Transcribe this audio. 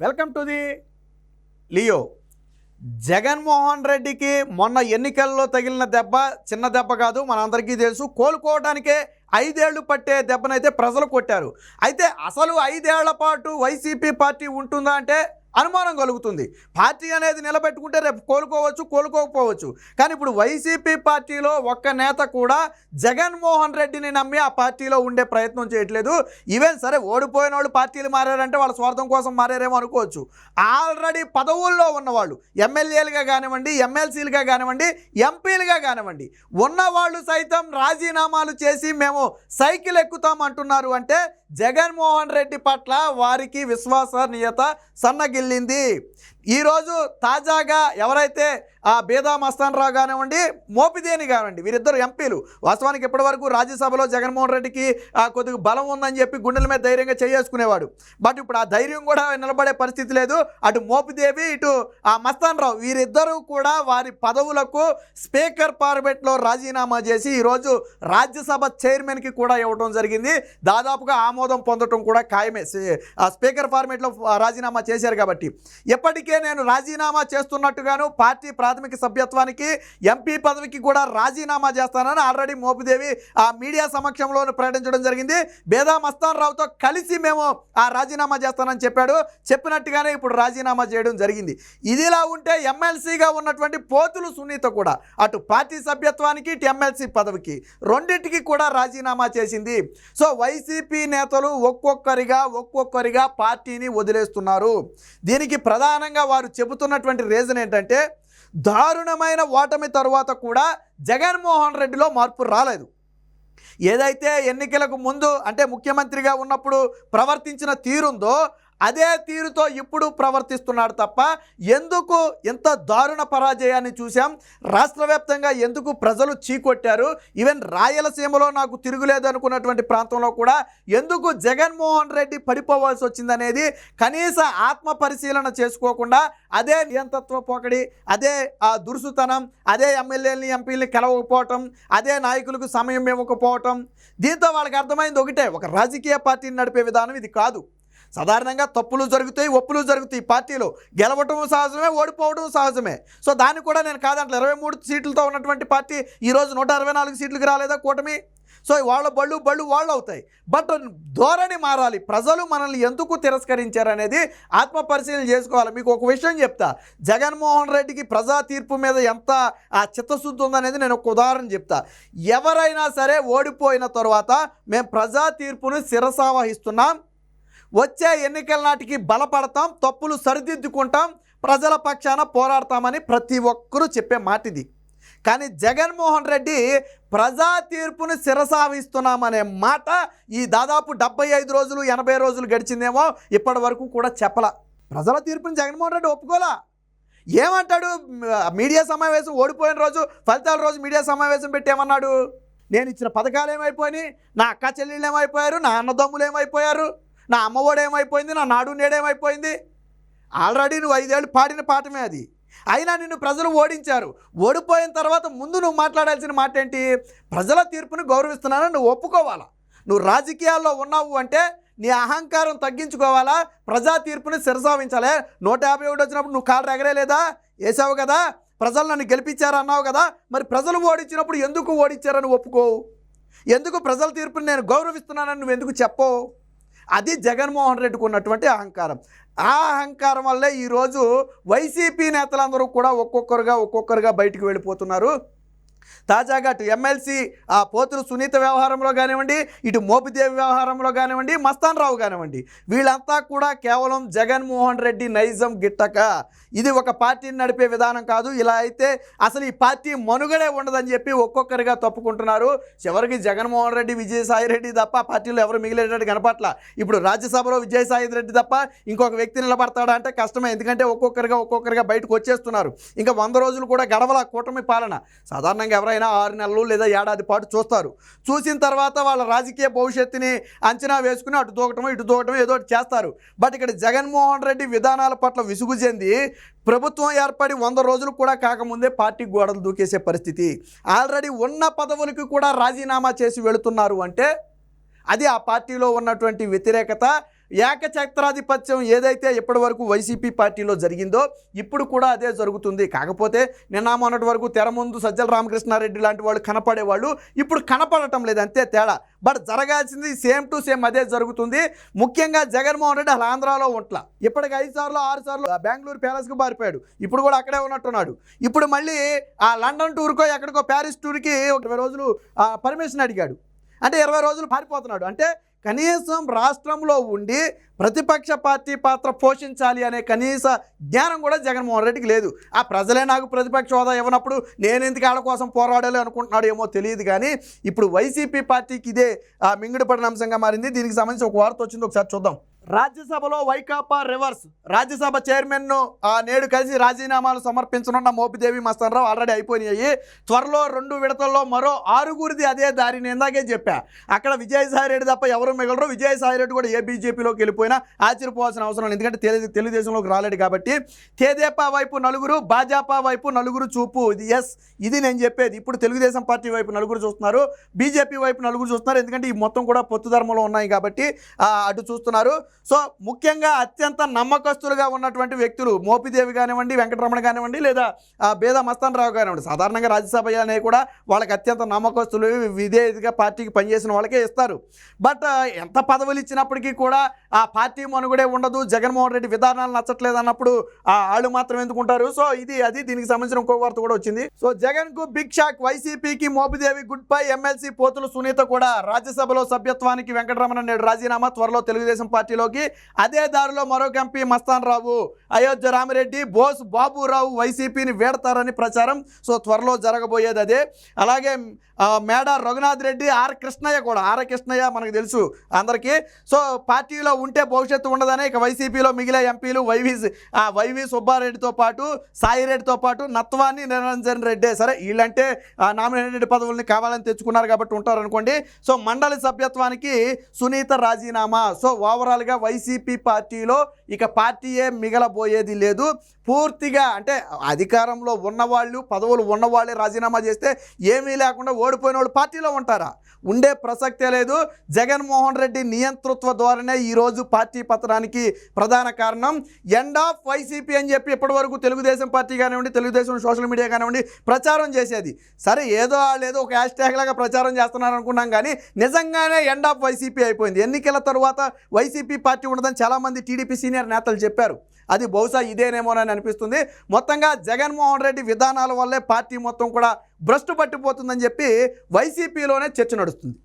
Welcome to the Leo. Jaganmohan రెడ్డికి మొన్న ఎన్నికల్లో తగిలిన దెబ్బ చిన్న దెబ్బ కాదు, మనందరికీ తెలుసు. కోలుకోవడానికే 5 ఏళ్లు పట్టే దెబ్బనైతే ప్రజలు కొట్టారు. అయితే అసలు 5 ఏళ్ల పాటు వైసీపీ పార్టీ ఉంటుందా అంటే అనుమానం కలుగుతుంది. పార్టీ అనేది నిలబెట్టుకుంటే రేపు కోలుకోవచ్చు, కోలుకోకపోవచ్చు. కానీ ఇప్పుడు వైసీపీ పార్టీలో ఒక్క నేత కూడా జగన్మోహన్ రెడ్డిని నమ్మి ఆ పార్టీలో ఉండే ప్రయత్నం చేయట్లేదు. ఈవెన్ సరే ఓడిపోయిన వాళ్ళు పార్టీలు మారారంటే వాళ్ళ స్వార్థం కోసం మారారేమో అనుకోవచ్చు. ఆల్రెడీ పదవుల్లో ఉన్నవాళ్ళు, ఎమ్మెల్యేలుగా కానివ్వండి, ఎమ్మెల్సీలుగా కానివ్వండి, ఎంపీలుగా కానివ్వండి, ఉన్నవాళ్ళు సైతం రాజీనామాలు చేసి మేము సైకిల్ ఎక్కుతామంటున్నారు. అంటే జగన్మోహన్ రెడ్డి పట్ల వారికి విశ్వసనీయత సన్నగిల్లింది. ఈరోజు తాజాగా ఎవరైతే బేదా మస్తాన్ రావు కానివ్వండి, మోపిదేని కానివ్వండి, వీరిద్దరు ఎంపీలు వాస్తవానికి ఇప్పటివరకు రాజ్యసభలో జగన్మోహన్ రెడ్డికి కొద్దిగా బలం ఉందని చెప్పి గుండెల మీద ధైర్యంగా చేసుకునేవాడు. బట్ ఇప్పుడు ఆ ధైర్యం కూడా నిలబడే పరిస్థితి లేదు. అటు మోపిదేవి, ఇటు మస్తాన్ రావు, వీరిద్దరూ కూడా వారి పదవులకు స్పీకర్ ఫార్మేట్లో రాజీనామా చేసి ఈరోజు రాజ్యసభ చైర్మన్కి కూడా ఇవ్వడం జరిగింది. దాదాపుగా ఆమోదం పొందడం కూడా ఖాయమే. స్పీకర్ ఫార్మేట్లో రాజీనామా చేశారు కాబట్టి ఎప్పటికీ నేను రాజీనామా చేస్తున్నట్టుగాను పార్టీ ప్రాథమిక సభ్యత్వానికి, ఎంపీ పదవికి కూడా రాజీనామా చేస్తానని ఆల్రెడీ మోపిదేవి మీడియా సమక్షంలో ప్రకటించడం జరిగింది. బేదా మస్తాన్ రావుతో కలిసి మేము రాజీనామా చేస్తానని చెప్పినట్టుగానే ఇప్పుడు రాజీనామా చేయడం జరిగింది. ఇదిలా ఉంటే ఎమ్మెల్సీగా ఉన్నటువంటి పోతులు సునీత కూడా అటు పార్టీ సభ్యత్వానికి, ఇటు ఎమ్మెల్సీ పదవికి రెండింటికి కూడా రాజీనామా చేసింది. సో వైసీపీ నేతలు ఒక్కొక్కరిగా పార్టీని వదిలేస్తున్నారు. దీనికి ప్రధానంగా వారు చెబుతున్నటువంటి రీజన్ ఏంటంటే, దారుణమైన ఓటమి తరువాత కూడా జగన్మోహన్ రెడ్డిలో మార్పు రాలేదు. ఏదైతే ఎన్నికలకు ముందు అంటే ముఖ్యమంత్రిగా ఉన్నప్పుడు ప్రవర్తించిన తీరుందో అదే తీరుతో ఇప్పుడు ప్రవర్తిస్తున్నాడు తప్ప ఎందుకు ఇంత దారుణ పరాజయాన్ని చూసాం, రాష్ట్ర వ్యాప్తంగా ఎందుకు ప్రజలు చీకొట్టారు, ఈవెన్ రాయలసీమలో నాకు తిరుగులేదు అనుకున్నటువంటి ప్రాంతంలో కూడా ఎందుకు జగన్మోహన్ రెడ్డి పడిపోవాల్సి వచ్చిందనేది కనీస ఆత్మ పరిశీలన చేసుకోకుండా అదే నియంతత్వ పోకడి, అదే దురుసుతనం, అదే ఎమ్మెల్యేలని ఎంపీలని కలవకపోవటం, అదే నాయకులకు సమయం ఇవ్వకపోవటం, దీంతో వాళ్ళకి అర్థమైంది ఒకటే, ఒక రాజకీయ పార్టీని నడిపే విధానం ఇది కాదు. సాధారణంగా తప్పులు జరుగుతాయి, ఒప్పులు జరుగుతాయి. పార్టీలో గెలవటం సహజమే, ఓడిపోవడం సహజమే. సో దాన్ని కూడా నేను కాదంటే 23 సీట్లతో ఉన్నటువంటి పార్టీ ఈరోజు 164 సీట్లకు రాలేదా కూటమి? సో వాళ్ళ బళ్ళు వాళ్ళు అవుతాయి. బట్ ధోరణి మారాలి. ప్రజలు మనల్ని ఎందుకు తిరస్కరించారనేది ఆత్మ పరిశీలన చేసుకోవాలి. మీకు ఒక విషయం చెప్తా, జగన్మోహన్ రెడ్డికి ప్రజా తీర్పు మీద ఎంత చిత్తశుద్ధి ఉందనేది నేను ఒక ఉదాహరణ చెప్తా. ఎవరైనా సరే ఓడిపోయిన తర్వాత మేము ప్రజా తీర్పును శిరసావహిస్తున్నాం, వచ్చే ఎన్నికల నాటికి బలపడతాం, తప్పులు సరిదిద్దుకుంటాం, ప్రజల పక్షాన పోరాడతామని ప్రతి ఒక్కరూ చెప్పే మాట ఇది. కానీ జగన్మోహన్ రెడ్డి ప్రజా తీర్పును శిరసావిస్తున్నామనే మాట ఈ దాదాపు 75 రోజులు 80 రోజులు గడిచిందేమో ఇప్పటి వరకు కూడా చెప్పల. ప్రజల తీర్పుని జగన్మోహన్ రెడ్డి ఒప్పుకోలా. ఏమంటాడు? మీడియా సమావేశం ఓడిపోయిన రోజు, ఫలితాల రోజు మీడియా సమావేశం పెట్టేమన్నాడు, నేను ఇచ్చిన పథకాలు ఏమైపోయినాయి, నా అక్క చెల్లెళ్ళు ఏమైపోయారు, నా అన్నదమ్ములు ఏమైపోయారు, నా అమ్మఒడు ఏమైపోయింది, నా నాడు నేడేమైపోయింది. ఆల్రెడీ నువ్వు 5 ఏళ్ళు పాడిన పాఠమే అది. అయినా నిన్ను ప్రజలు ఓడించారు. ఓడిపోయిన తర్వాత ముందు నువ్వు మాట్లాడాల్సిన మాట ఏంటి? ప్రజల తీర్పును గౌరవిస్తున్నానని నువ్వు ఒప్పుకోవాలా. నువ్వు రాజకీయాల్లో ఉన్నావు అంటే నీ అహంకారం తగ్గించుకోవాలా, ప్రజా తీర్పుని శిరసావించాలి. 151 వచ్చినప్పుడు నువ్వు కాళ్ళు ఎగరేలేదా? వేసావు కదా, ప్రజలు నన్ను గెలిపించారన్నావు కదా, మరి ప్రజలు ఓడించినప్పుడు ఎందుకు ఓడించారని ఒప్పుకోవు? ఎందుకు ప్రజల తీర్పుని నేను గౌరవిస్తున్నానని నువ్వు ఎందుకు చెప్పవు? అది జగన్మోహన్ రెడ్డికి ఉన్నటువంటి అహంకారం. ఆ అహంకారం వల్లే ఈరోజు వైసీపీ నేతలందరూ కూడా ఒక్కొక్కరుగా బయటికి వెళ్ళిపోతున్నారు. తాజాగా అటు ఎమ్మెల్సీ పోతులు సునీత వ్యవహారంలో కానివ్వండి, ఇటు మోపిదేవి వ్యవహారంలో కానివ్వండి, మస్తాన్ రావు కానివ్వండి, వీళ్ళంతా కూడా కేవలం జగన్మోహన్ రెడ్డి నైజం గిట్టక, ఇది ఒక పార్టీని నడిపే విధానం కాదు, ఇలా అయితే అసలు ఈ పార్టీ మనుగడే ఉండదని చెప్పి ఒక్కొక్కరిగా తప్పుకుంటున్నారు. చివరికి జగన్మోహన్ రెడ్డి, విజయసాయి రెడ్డి తప్ప పార్టీలో ఎవరు మిగిలేటట్టు కనపట్ల. ఇప్పుడు రాజ్యసభలో విజయసాయి రెడ్డి తప్ప ఇంకొక వ్యక్తి నిలబడతాడా అంటే కష్టమే. ఎందుకంటే ఒక్కొక్కరిగా బయటకు వచ్చేస్తున్నారు. ఇంకా 100 రోజులు కూడా గడవల కూటమి పాలన. సాధారణంగా ఎవరైనా 6 నెలలు లేదా ఏడాది పాటు చూస్తారు. చూసిన తర్వాత వాళ్ళ రాజకీయ భవిష్యత్తుని అంచనా వేసుకుని అటు దూకటం ఏదో చేస్తారు. బట్ ఇక్కడ జగన్మోహన్ రెడ్డి విధానాల పట్ల విసుగు చెంది ప్రభుత్వం ఏర్పడి 100 రోజులు కూడా కాకముందే పార్టీ గోడలు దూకేసే పరిస్థితి. ఆల్రెడీ ఉన్న పదవులకు కూడా రాజీనామా చేసి వెళుతున్నారు అంటే అది ఆ పార్టీలో ఉన్నటువంటి వ్యతిరేకత, ఏకఛత్రాధిపత్యం ఏదైతే ఇప్పటి వరకు వైసీపీ పార్టీలో జరిగిందో ఇప్పుడు కూడా అదే జరుగుతుంది. కాకపోతే నిన్న మొన్నటి వరకు తెర ముందు సజ్జల రామకృష్ణారెడ్డి లాంటి వాళ్ళు కనపడేవాళ్ళు ఇప్పుడు కనపడటం లేదు, అంతే తేడా. బట్ జరగాల్సింది సేమ్ టు సేమ్ అదే జరుగుతుంది. ముఖ్యంగా జగన్మోహన్ రెడ్డి అసలు ఆంధ్రాలో ఉంట్లా. ఇప్పటికి 5 సార్లు 6 సార్లు బెంగళూరు ప్యాలెస్కి పారిపోయాడు, ఇప్పుడు కూడా అక్కడే ఉన్నట్టున్నాడు. ఇప్పుడు మళ్ళీ ఆ లండన్ టూర్కో ఎక్కడికో ప్యారిస్ టూర్కి 20 రోజులు పర్మిషన్ అడిగాడు, అంటే 20 రోజులు పారిపోతున్నాడు. అంటే కనీసం రాష్ట్రంలో ఉండి ప్రతిపక్ష పార్టీ పాత్ర పోషించాలి అనే కనీస జ్ఞానం కూడా జగన్మోహన్ రెడ్డికి లేదు. ఆ ప్రజలే నాకు ప్రతిపక్ష హోదా ఇవ్వనప్పుడు నేను ఎందుకు ఆడ కోసం పోరాడాలి అనుకుంటున్నాడు ఏమో తెలియదు. కానీ ఇప్పుడు వైసీపీ పార్టీకి ఇదే మింగుడు పడిన అంశంగా మారింది. దీనికి సంబంధించి ఒక వార్త వచ్చింది, ఒకసారి చూద్దాం. రాజ్యసభలో వైకాపా రివర్స్. రాజ్యసభ చైర్మన్ను నేడు కలిసి రాజీనామాలు సమర్పించనున్న మోపిదేవి మస్తానరావు ఆల్రెడీ అయిపోయినాయి. త్వరలో 2 విడతల్లో మరో 6గురిది అదే దారిని ఇందాకే చెప్పా. అక్కడ విజయసాయిరెడ్డి తప్ప ఎవరు మిగలరు. విజయసాయిరెడ్డి కూడా ఏ బీజేపీలోకి వెళ్ళిపోయినా ఆశ్చర్యపోవాల్సిన అవసరం లేదు, ఎందుకంటే తెలుగుదేశంలోకి రాలేడు కాబట్టి. తెదేపా వైపు 4, భాజపా వైపు 4 చూపు. ఇది నేను చెప్పేది. ఇప్పుడు తెలుగుదేశం పార్టీ వైపు 4 చూస్తున్నారు, బీజేపీ వైపు 4 చూస్తున్నారు, ఎందుకంటే ఈ మొత్తం కూడా పొత్తు ధర్మంలో ఉన్నాయి కాబట్టి అటు చూస్తున్నారు. సో ముఖ్యంగా అత్యంత నమ్మకస్తులుగా ఉన్నటువంటి వ్యక్తులు మోపిదేవి కానివ్వండి, వెంకటరమణ కానివ్వండి, లేదా బేద మస్తానరావు కానివ్వండి. సాధారణంగా రాజ్యసభ అనేవి కూడా వాళ్ళకి అత్యంత నమ్మకస్తులు, విధేయతగా పార్టీకి పనిచేసిన వాళ్ళకే ఇస్తారు. బట్ ఎంత పదవులు ఇచ్చినప్పటికీ కూడా ఆ పార్టీ మనుగడే ఉండదు, జగన్మోహన్ రెడ్డి విధానాలు నచ్చట్లేదు అన్నప్పుడు వాళ్ళు మాత్రం ఎందుకుంటారు. సో అది దీనికి సంబంధించిన ఇంకో వార్త కూడా వచ్చింది. సో జగన్ కు బిగ్ షాక్. వైసీపీకి మోపిదేవి గుడ్ బై. ఎమ్మెల్సీ పోతులు సునీత కూడా రాజ్యసభలో సభ్యత్వానికి వెంకటరమణ నేడు రాజీనామా. త్వరలో తెలుగుదేశం పార్టీలోకి. అదే దారిలో మరొక ఎంపీ మస్తానరావు, అయోధ్య రామిరెడ్డి, బోస్ బాబురావు వైసీపీని వేడతారని ప్రచారం. సో త్వరలో జరగబోయేది అదే. అలాగే మేడ రఘునాథ్ రెడ్డి, ఆర్ కృష్ణయ్య మనకు తెలుసు అందరికీ. సో పార్టీలో ఉంటే భవిష్యత్తు ఉండదని ఇక వైసీపీలో మిగిలే ఎంపీలు వైవి సుబ్బారెడ్డితో పాటు, సాయిరెడ్డితో పాటు నత్వాని నిరంజన్ రెడ్డి. సరే వీళ్ళంటే నామినేటెడ్ పదవుల్ని కావాలని తెచ్చుకున్నారు కాబట్టి ఉంటారు అనుకోండి. సో మండలి సభ్యత్వానికి సునీత రాజీనామా. సో ఓవరాల్గా వైసీపీ పార్టీలో ఇక పార్టీయే మిగలబోయేది లేదు. పూర్తిగా అంటే అధికారంలో ఉన్నవాళ్ళు, పదవులు ఉన్నవాళ్ళే రాజీనామా చేస్తే ఏమీ లేకుండా ఓడిపోయిన వాళ్ళు పార్టీలో ఉంటారా? ఉండే ప్రసక్తే లేదు. జగన్మోహన్ రెడ్డి నియంతృత్వ ద్వారానే ఈరోజు పార్టీ పతనానికి ప్రధాన కారణం. ఎండ్ ఆఫ్ వైసీపీ అని చెప్పి ఇప్పటివరకు తెలుగుదేశం పార్టీ కానివ్వండి, తెలుగుదేశం సోషల్ మీడియా కానివ్వండి ప్రచారం చేసేది. సరే ఏదో ఒక హ్యాష్ ట్యాగ్ లాగా ప్రచారం చేస్తున్నారు అనుకున్నాం, కానీ నిజంగానే ఎండ్ ఆఫ్ వైసీపీ అయిపోయింది. ఎన్నికల తరువాత వైసీపీ పార్టీ ఉండదని చాలామంది టీడీపీ సీనియర్ నేతలు చెప్పారు. అది బహుశా ఇదేనేమోనని అనిపిస్తుంది. మొత్తంగా జగన్మోహన్ రెడ్డి విధానాల వల్లే పార్టీ మొత్తం కూడా భ్రష్టు పట్టిపోతుందని చెప్పి వైసీపీలోనే చర్చ నడుస్తుంది.